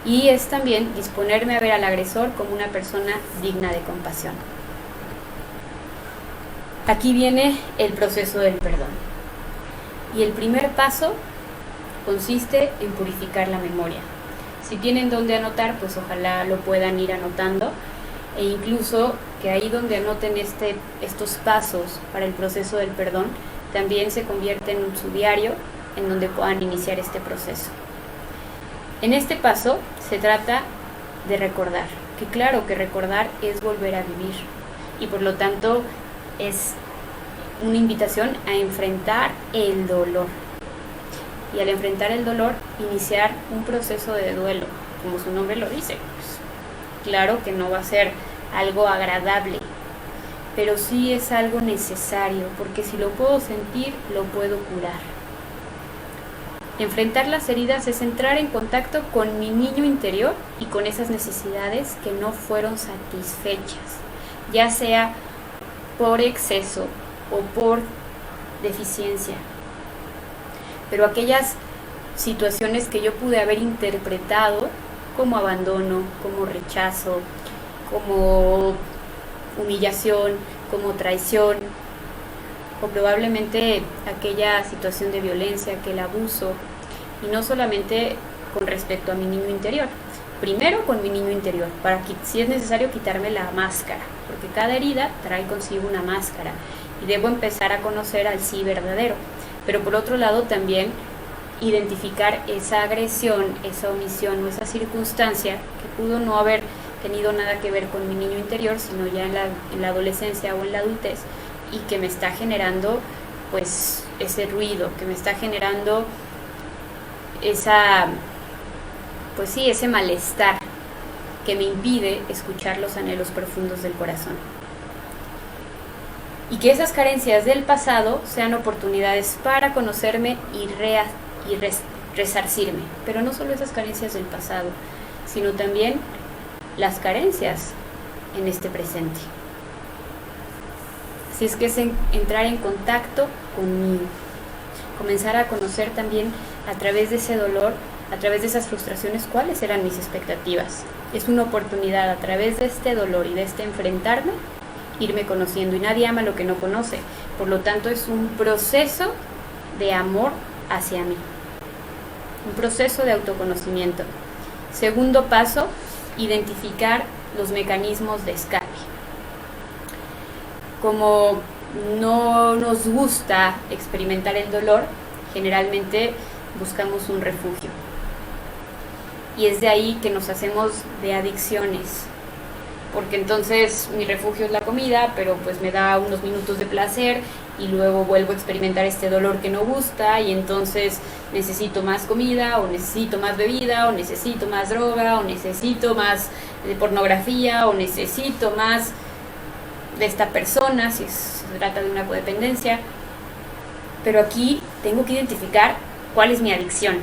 y es también disponerme a ver al agresor como una persona digna de compasión. Aquí viene el proceso del perdón. Y el primer paso consiste en purificar la memoria. Si tienen donde anotar, pues ojalá lo puedan ir anotando, e incluso que ahí donde anoten estos pasos para el proceso del perdón, también se convierte en su diario en donde puedan iniciar este proceso. En este paso se trata de recordar, que claro que recordar es volver a vivir, y por lo tanto es una invitación a enfrentar el dolor. Y al enfrentar el dolor, iniciar un proceso de duelo, como su nombre lo dice. Pues, claro que no va a ser algo agradable, pero sí es algo necesario, porque si lo puedo sentir, lo puedo curar. Enfrentar las heridas es entrar en contacto con mi niño interior y con esas necesidades que no fueron satisfechas, ya sea por exceso o por deficiencia. Pero aquellas situaciones que yo pude haber interpretado como abandono, como rechazo, como humillación, como traición, o probablemente aquella situación de violencia, aquel abuso, y no solamente con respecto a mi niño interior, primero con mi niño interior, para que si es necesario quitarme la máscara, porque cada herida trae consigo una máscara, y debo empezar a conocer al sí verdadero. Pero por otro lado también identificar esa agresión, esa omisión o esa circunstancia que pudo no haber tenido nada que ver con mi niño interior, sino ya en la adolescencia o en la adultez, y que me está generando pues ese ruido, que me está generando ese malestar que me impide escuchar los anhelos profundos del corazón. Y que esas carencias del pasado sean oportunidades para conocerme y resarcirme. Pero no solo esas carencias del pasado, sino también las carencias en este presente. Así es que es entrar en contacto conmigo, comenzar a conocer también a través de ese dolor, a través de esas frustraciones, cuáles eran mis expectativas. Es una oportunidad a través de este dolor y de este enfrentarme, irme conociendo, y nadie ama lo que no conoce. Por lo tanto, es un proceso de amor hacia mí, un proceso de autoconocimiento. Segundo paso, identificar los mecanismos de escape. Como no nos gusta experimentar el dolor, generalmente buscamos un refugio. Y es de ahí que nos hacemos de adicciones, porque entonces mi refugio es la comida, pero pues me da unos minutos de placer y luego vuelvo a experimentar este dolor que no gusta, y entonces necesito más comida, o necesito más bebida, o necesito más droga, o necesito más de pornografía, o necesito más de esta persona, si se trata de una codependencia. Pero aquí tengo que identificar cuál es mi adicción.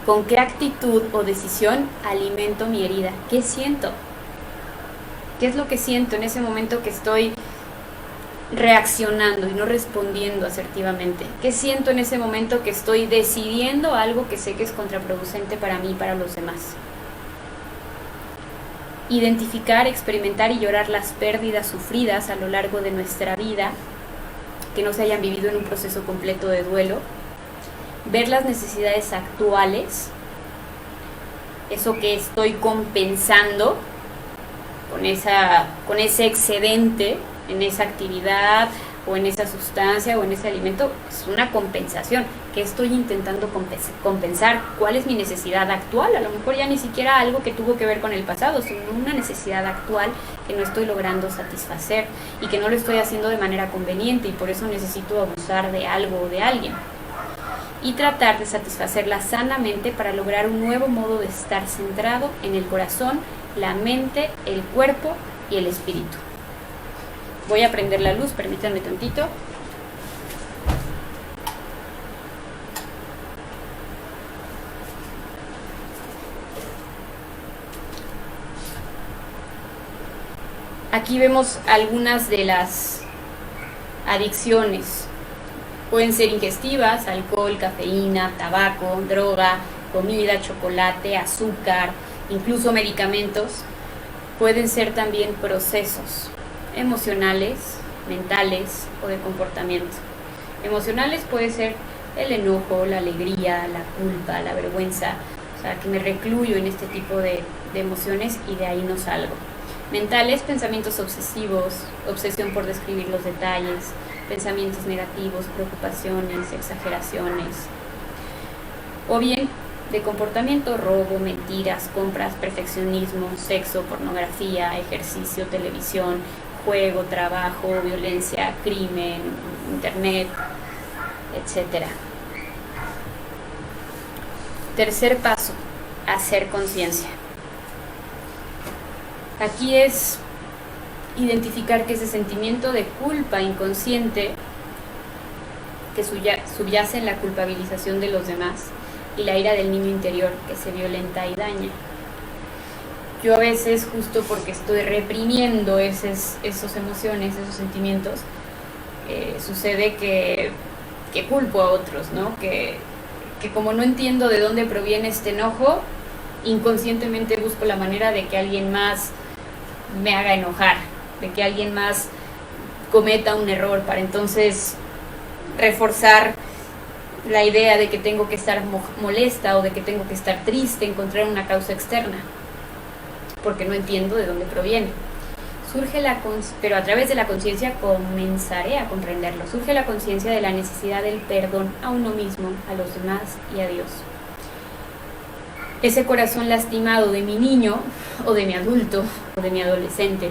¿Con qué actitud o decisión alimento mi herida? ¿Qué siento? ¿Qué es lo que siento en ese momento que estoy reaccionando y no respondiendo asertivamente? ¿Qué siento en ese momento que estoy decidiendo algo que sé que es contraproducente para mí y para los demás? Identificar, experimentar y llorar las pérdidas sufridas a lo largo de nuestra vida, que no se hayan vivido en un proceso completo de duelo. Ver las necesidades actuales, eso que estoy compensando con ese excedente en esa actividad o en esa sustancia o en ese alimento, es una compensación. ¿Qué estoy intentando compensar? ¿Cuál es mi necesidad actual? A lo mejor ya ni siquiera algo que tuvo que ver con el pasado, sino una necesidad actual que no estoy logrando satisfacer y que no lo estoy haciendo de manera conveniente, y por eso necesito abusar de algo o de alguien. Y tratar de satisfacerla sanamente para lograr un nuevo modo de estar centrado en el corazón, la mente, el cuerpo y el espíritu. Voy a prender la luz, permítanme tantito. Aquí vemos algunas de las adicciones. Pueden ser ingestivas: alcohol, cafeína, tabaco, droga, comida, chocolate, azúcar, incluso medicamentos, pueden ser también procesos emocionales, mentales o de comportamiento. Emocionales puede ser el enojo, la alegría, la culpa, la vergüenza, o sea, que me recluyo en este tipo de emociones y de ahí no salgo. Mentales, pensamientos obsesivos, obsesión por describir los detalles, pensamientos negativos, preocupaciones, exageraciones. O bien, de comportamiento, robo, mentiras, compras, perfeccionismo, sexo, pornografía, ejercicio, televisión, juego, trabajo, violencia, crimen, internet, etc. Tercer paso, hacer conciencia. Aquí es identificar que ese sentimiento de culpa inconsciente que subyace en la culpabilización de los demás y la ira del niño interior que se violenta y daña. Yo a veces, justo porque estoy reprimiendo esas emociones, esos sentimientos, sucede que culpo a otros, ¿no? Que como no entiendo de dónde proviene este enojo, inconscientemente busco la manera de que alguien más me haga enojar, de que alguien más cometa un error, para entonces reforzar la idea de que tengo que estar molesta o de que tengo que estar triste, encontrar una causa externa, porque no entiendo de dónde proviene. Pero a través de la conciencia comenzaré a comprenderlo. Surge la conciencia de la necesidad del perdón a uno mismo, a los demás y a Dios. Ese corazón lastimado de mi niño o de mi adulto o de mi adolescente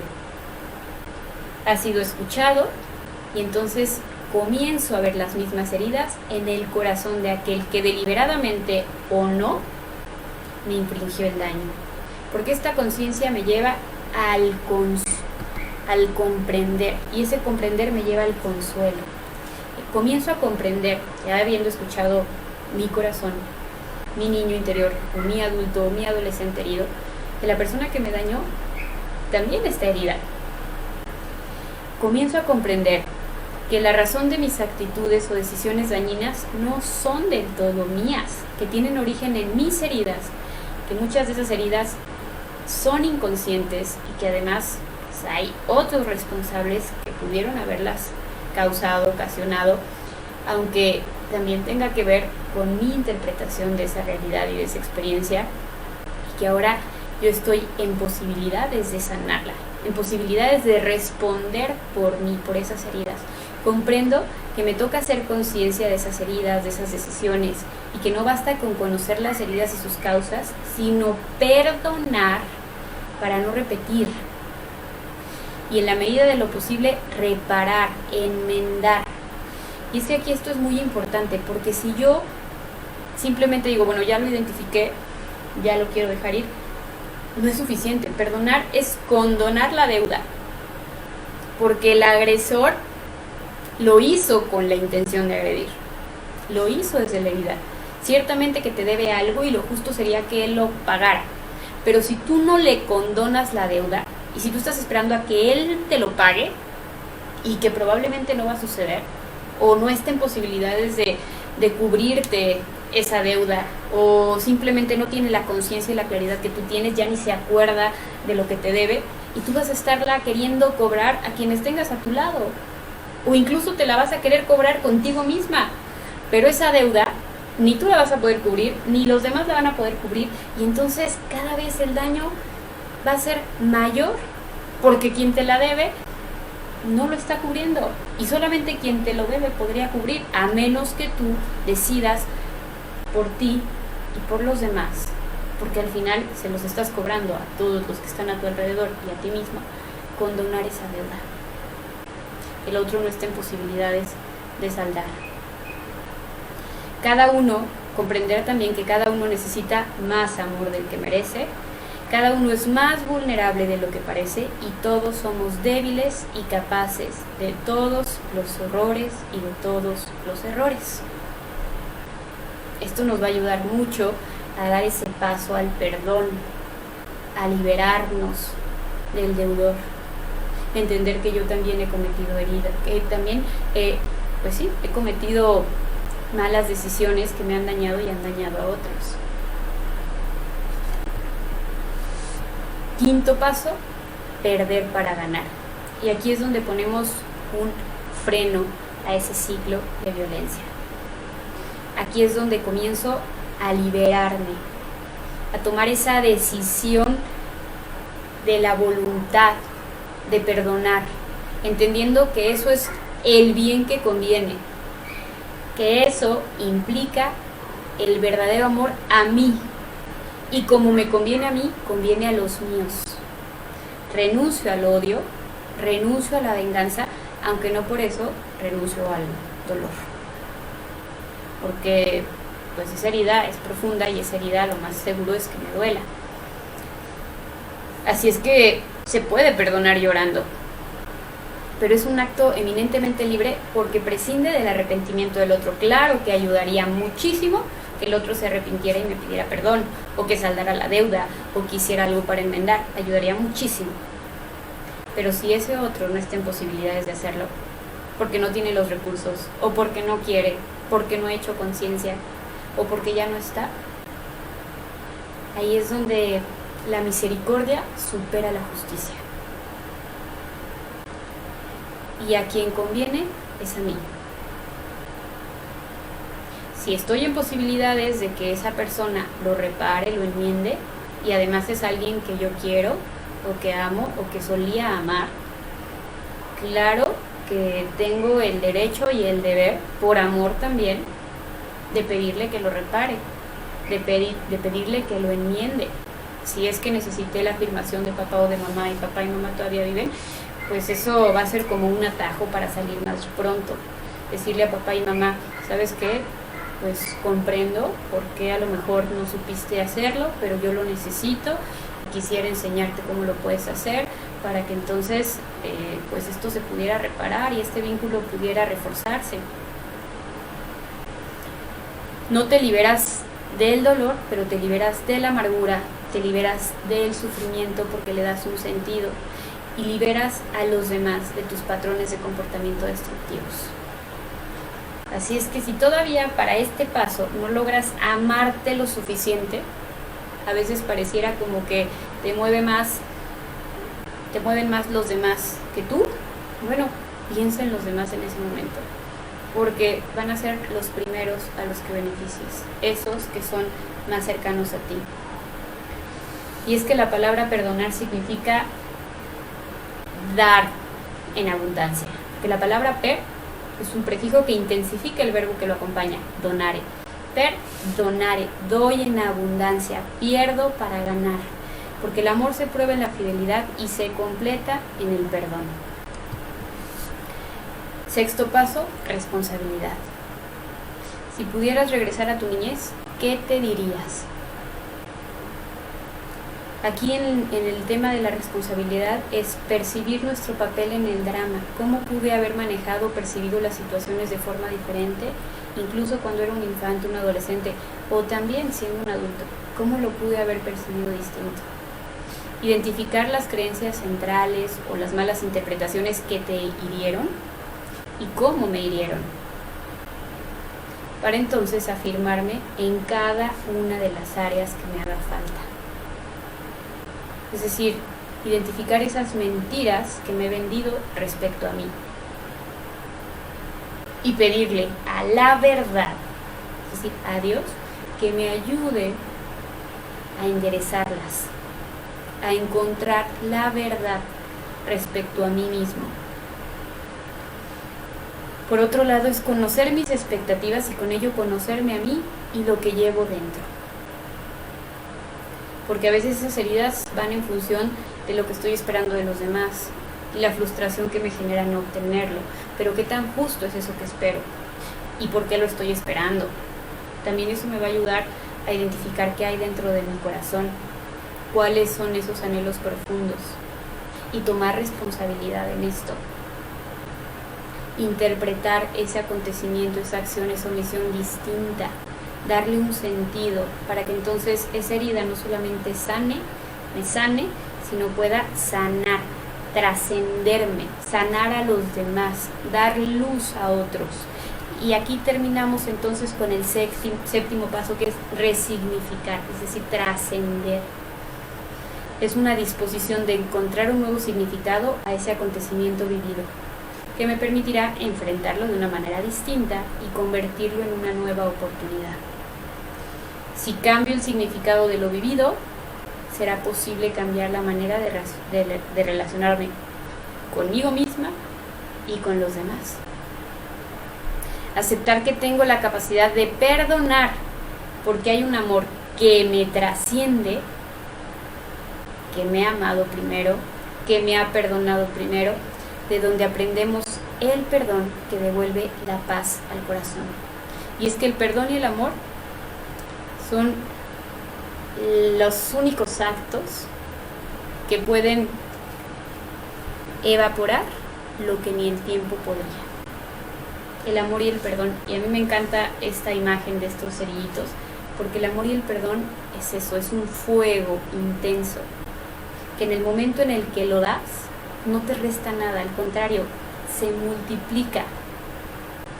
ha sido escuchado y entonces comienzo a ver las mismas heridas en el corazón de aquel que deliberadamente o no me infringió el daño. Porque esta conciencia me lleva al comprender, y ese comprender me lleva al consuelo. Comienzo a comprender, ya habiendo escuchado mi corazón, mi niño interior, o mi adulto, o mi adolescente herido, que la persona que me dañó también está herida. Comienzo a comprender que la razón de mis actitudes o decisiones dañinas no son del todo mías, que tienen origen en mis heridas, que muchas de esas heridas son inconscientes y que además hay otros responsables que pudieron haberlas causado, ocasionado, aunque también tenga que ver con mi interpretación de esa realidad y de esa experiencia, y que ahora yo estoy en posibilidades de sanarla, en posibilidades de responder por mí, por esas heridas. Comprendo que me toca hacer conciencia de esas heridas, de esas decisiones, y que no basta con conocer las heridas y sus causas, sino perdonar para no repetir. Y en la medida de lo posible, reparar, enmendar. Y es que aquí esto es muy importante, porque si yo simplemente digo, bueno, ya lo identifiqué, ya lo quiero dejar ir, no es suficiente. Perdonar es condonar la deuda, porque el agresor lo hizo con la intención de agredir, lo hizo desde la herida. Ciertamente que te debe algo y lo justo sería que él lo pagara, pero si tú no le condonas la deuda, y si tú estás esperando a que él te lo pague, y que probablemente no va a suceder, o no esté en posibilidades de cubrirte esa deuda, o simplemente no tiene la conciencia y la claridad que tú tienes, ya ni se acuerda de lo que te debe, y tú vas a estarla queriendo cobrar a quienes tengas a tu lado, o incluso te la vas a querer cobrar contigo misma, pero esa deuda ni tú la vas a poder cubrir, ni los demás la van a poder cubrir, y entonces cada vez el daño va a ser mayor, porque quien te la debe no lo está cubriendo, y solamente quien te lo debe podría cubrir, a menos que tú decidas por ti y por los demás, porque al final se los estás cobrando a todos los que están a tu alrededor y a ti mismo, condonar esa deuda. El otro no está en posibilidades de saldar. Cada uno, comprender también que cada uno necesita más amor del que merece, cada uno es más vulnerable de lo que parece, y todos somos débiles y capaces de todos los horrores y de todos los errores. Esto nos va a ayudar mucho a dar ese paso al perdón, a liberarnos del deudor, entender que yo también he cometido heridas, que también he cometido malas decisiones que me han dañado y han dañado a otros. Quinto paso, perder para ganar. Y aquí es donde ponemos un freno a ese ciclo de violencia. Aquí es donde comienzo a liberarme, a tomar esa decisión de la voluntad de perdonar, entendiendo que eso es el bien que conviene, que eso implica el verdadero amor a mí, y como me conviene a mí, conviene a los míos. Renuncio al odio, renuncio a la venganza, aunque no por eso renuncio al dolor, porque pues esa herida es profunda y esa herida lo más seguro es que me duela. Así es que se puede perdonar llorando, pero es un acto eminentemente libre porque prescinde del arrepentimiento del otro. Claro que ayudaría muchísimo que el otro se arrepintiera y me pidiera perdón, o que saldara la deuda, o que hiciera algo para enmendar, ayudaría muchísimo. Pero si ese otro no está en posibilidades de hacerlo, porque no tiene los recursos, o porque no quiere, porque no ha hecho conciencia, o porque ya no está, ahí es donde la misericordia supera la justicia. Y a quien conviene es a mí. Si estoy en posibilidades de que esa persona lo repare, lo enmiende, y además es alguien que yo quiero, o que amo, o que solía amar, claro que tengo el derecho y el deber, por amor también, de pedirle que lo repare, de pedirle que lo enmiende. Si es que necesité la afirmación de papá o de mamá, y papá y mamá todavía viven, pues eso va a ser como un atajo para salir más pronto. Decirle a papá y mamá, ¿sabes qué? Pues comprendo por qué a lo mejor no supiste hacerlo, pero yo lo necesito y quisiera enseñarte cómo lo puedes hacer para que entonces pues esto se pudiera reparar y este vínculo pudiera reforzarse. No te liberas del dolor, pero te liberas de la amargura, te liberas del sufrimiento porque le das un sentido y liberas a los demás de tus patrones de comportamiento destructivos. Así es que si todavía para este paso no logras amarte lo suficiente, a veces pareciera como que te mueven más los demás que tú, bueno, piensa en los demás en ese momento, porque van a ser los primeros a los que beneficies, esos que son más cercanos a ti. Y es que la palabra perdonar significa dar en abundancia, que la palabra per es un prefijo que intensifica el verbo que lo acompaña, donare. Perdonare, doy en abundancia, pierdo para ganar, porque el amor se prueba en la fidelidad y se completa en el perdón. Sexto paso, responsabilidad. Si pudieras regresar a tu niñez, ¿qué te dirías? Aquí en el tema de la responsabilidad es percibir nuestro papel en el drama, cómo pude haber manejado o percibido las situaciones de forma diferente, incluso cuando era un infante, un adolescente, o también siendo un adulto, cómo lo pude haber percibido distinto. Identificar las creencias centrales o las malas interpretaciones que te hirieron y cómo me hirieron, para entonces afirmarme en cada una de las áreas que me haga falta. Es decir, identificar esas mentiras que me he vendido respecto a mí y pedirle a la verdad, es decir, a Dios, que me ayude a enderezarlas, a encontrar la verdad respecto a mí mismo. Por otro lado, es conocer mis expectativas y con ello conocerme a mí y lo que llevo dentro. Porque a veces esas heridas van en función de lo que estoy esperando de los demás y la frustración que me genera no obtenerlo. Pero qué tan justo es eso que espero y por qué lo estoy esperando. También eso me va a ayudar a identificar qué hay dentro de mi corazón, cuáles son esos anhelos profundos y tomar responsabilidad en esto. Interpretar ese acontecimiento, esa acción, esa omisión distinta, darle un sentido para que entonces esa herida no solamente me sane, sino pueda sanar, trascenderme, sanar a los demás, dar luz a otros. Y aquí terminamos entonces con el séptimo paso, que es resignificar, es decir, trascender. Es una disposición de encontrar un nuevo significado a ese acontecimiento vivido, que me permitirá enfrentarlo de una manera distinta y convertirlo en una nueva oportunidad. Si cambio el significado de lo vivido, será posible cambiar la manera de relacionarme conmigo misma y con los demás. Aceptar que tengo la capacidad de perdonar porque hay un amor que me trasciende, que me ha amado primero, que me ha perdonado primero, de donde aprendemos el perdón que devuelve la paz al corazón. Y es que el perdón y el amor son los únicos actos que pueden evaporar lo que ni el tiempo podría. El amor y el perdón. Y a mí me encanta esta imagen de estos cerillitos, porque el amor y el perdón es eso, es un fuego intenso, que en el momento en el que lo das, no te resta nada, al contrario, se multiplica.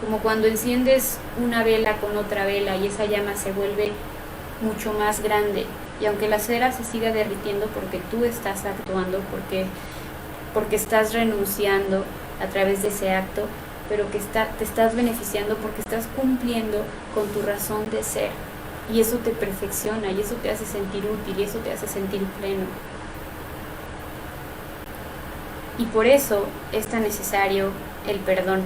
Como cuando enciendes una vela con otra vela y esa llama se vuelve mucho más grande. Y aunque la cera se siga derritiendo porque tú estás actuando, porque estás renunciando a través de ese acto, pero que te estás beneficiando porque estás cumpliendo con tu razón de ser. Y eso te perfecciona, y eso te hace sentir útil, y eso te hace sentir pleno. Y por eso es tan necesario el perdón.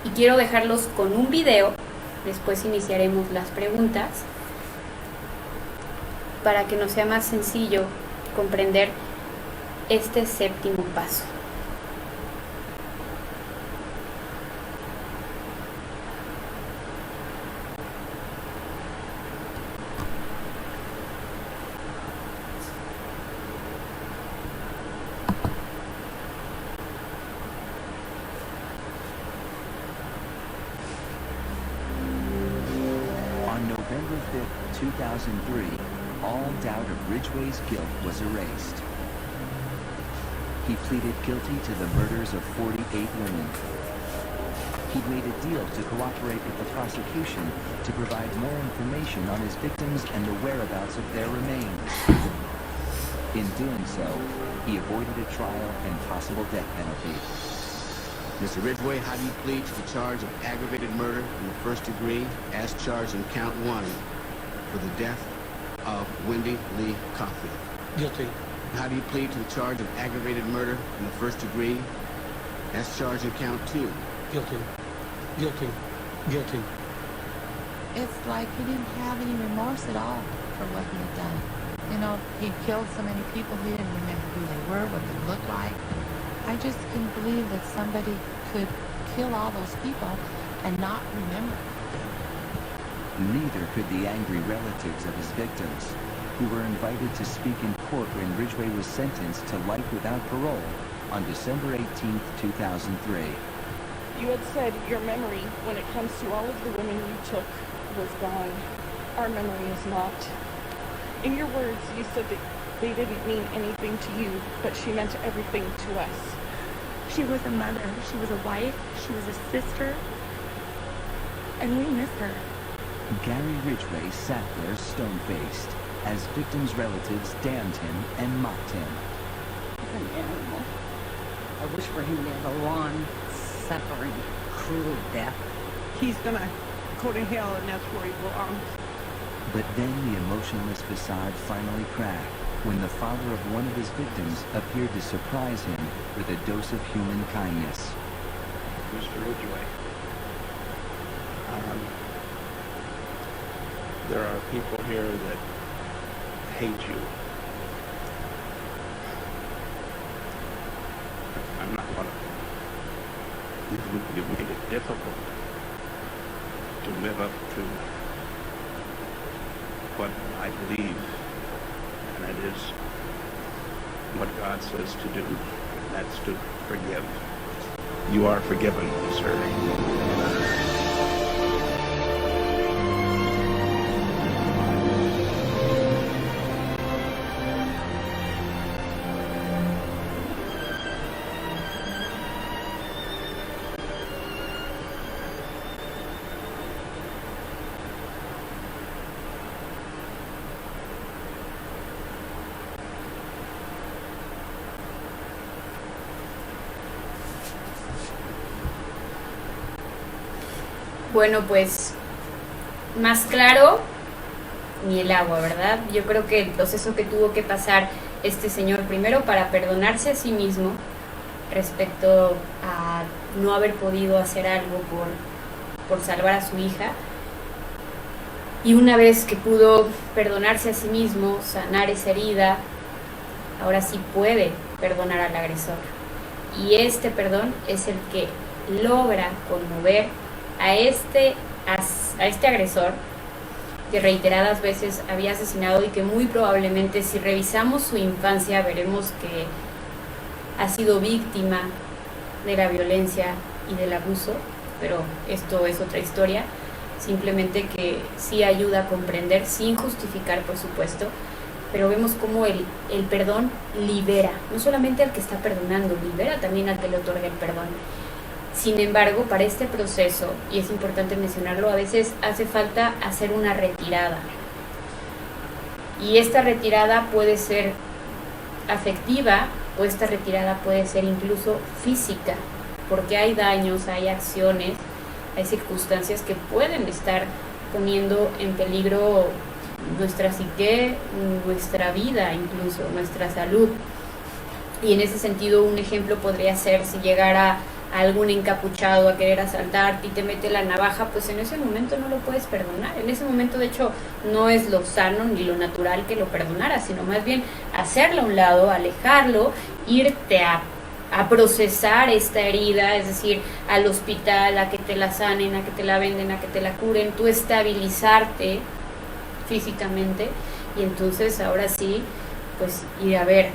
Y quiero dejarlos con un video, después iniciaremos las preguntas, para que nos sea más sencillo comprender este séptimo paso. On November 5th, 2003, all doubt of Ridgway's guilt was erased. He pleaded guilty to the murders of 48 women. He'd made a deal to cooperate with the prosecution to provide more information on his victims and the whereabouts of their remains. In doing so, he avoided a trial and possible death penalty. Mr. Ridgway, how do you plead to the charge of aggravated murder in the first degree as charged in count 1 for the death of Wendy Lee Caulfield? Guilty. How do you plead to the charge of aggravated murder in the first degree as charged in count 2? Guilty. Guilty. Guilty. It's like he didn't have any remorse at all for what he had done. You know, he killed so many people, he didn't remember who they were, what they looked like. I just couldn't believe that somebody could kill all those people and not remember. Neither could the angry relatives of his victims, who were invited to speak in court when Ridgway was sentenced to life without parole on December 18, 2003. You had said your memory, when it comes to all of the women you took, was gone. Our memory is not. In your words, you said that they didn't mean anything to you, but she meant everything to us. She was a mother, she was a wife, she was a sister, and we miss her. Gary Ridgway sat there stone-faced as victims' relatives damned him and mocked him. An animal. I wish for him to have a long, suffering, cruel death. He's gonna go to hell, and that's where he belongs. But then the emotionless facade finally cracked when the father of one of his victims appeared to surprise him with a dose of human kindness. Mr. Ridgway, there are people here that hate you. I'm not one of them. You've made it difficult to live up to what I believe, and it is what God says to do, and that's to forgive. You are forgiven, sir. Bueno, pues más claro ni el agua, ¿verdad? Yo creo que el proceso que tuvo que pasar este señor primero para perdonarse a sí mismo respecto a no haber podido hacer algo por salvar a su hija, y una vez que pudo perdonarse a sí mismo, sanar esa herida, ahora sí puede perdonar al agresor. Y este perdón es el que logra conmover a este agresor que reiteradas veces había asesinado y que muy probablemente, si revisamos su infancia, veremos que ha sido víctima de la violencia y del abuso, pero esto es otra historia, simplemente que sí ayuda a comprender, sin justificar por supuesto, pero vemos cómo el perdón libera, no solamente al que está perdonando, libera también al que le otorga el perdón. Sin embargo, para este proceso, y es importante mencionarlo, a veces hace falta hacer una retirada. Y esta retirada puede ser afectiva o esta retirada puede ser incluso física, porque hay daños, hay acciones, hay circunstancias que pueden estar poniendo en peligro nuestra psique, nuestra vida, incluso nuestra salud. Y en ese sentido, un ejemplo podría ser si llegara algún encapuchado a querer asaltarte y te mete la navaja, pues en ese momento no lo puedes perdonar. En ese momento, de hecho, no es lo sano ni lo natural que lo perdonara, sino más bien hacerlo a un lado, alejarlo, irte a procesar esta herida, es decir, al hospital, a que te la sanen, a que te la venden, a que te la curen, tú estabilizarte físicamente, y entonces ahora sí, pues ir a ver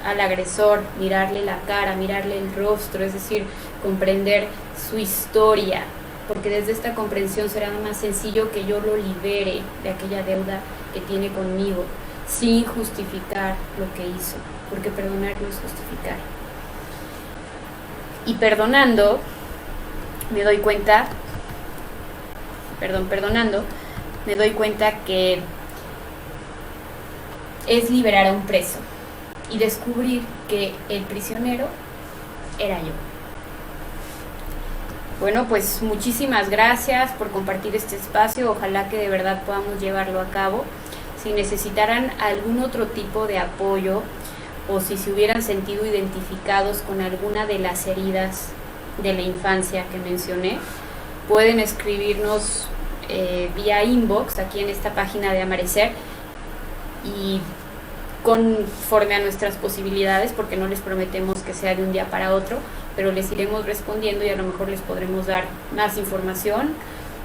al agresor, mirarle la cara, mirarle el rostro, es decir, comprender su historia, porque desde esta comprensión será más sencillo que yo lo libere de aquella deuda que tiene conmigo, sin justificar lo que hizo, porque perdonar no es justificar. Y perdonando, me doy cuenta, me doy cuenta que es liberar a un preso y descubrir que el prisionero era yo. Bueno, pues muchísimas gracias por compartir este espacio, ojalá que de verdad podamos llevarlo a cabo. Si necesitaran algún otro tipo de apoyo o si se hubieran sentido identificados con alguna de las heridas de la infancia que mencioné, pueden escribirnos vía inbox aquí en esta página de Amarecer, y conforme a nuestras posibilidades, porque no les prometemos que sea de un día para otro, pero les iremos respondiendo y a lo mejor les podremos dar más información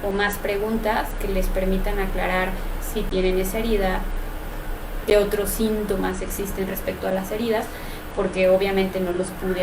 o más preguntas que les permitan aclarar si tienen esa herida, qué otros síntomas existen respecto a las heridas, porque obviamente no los pude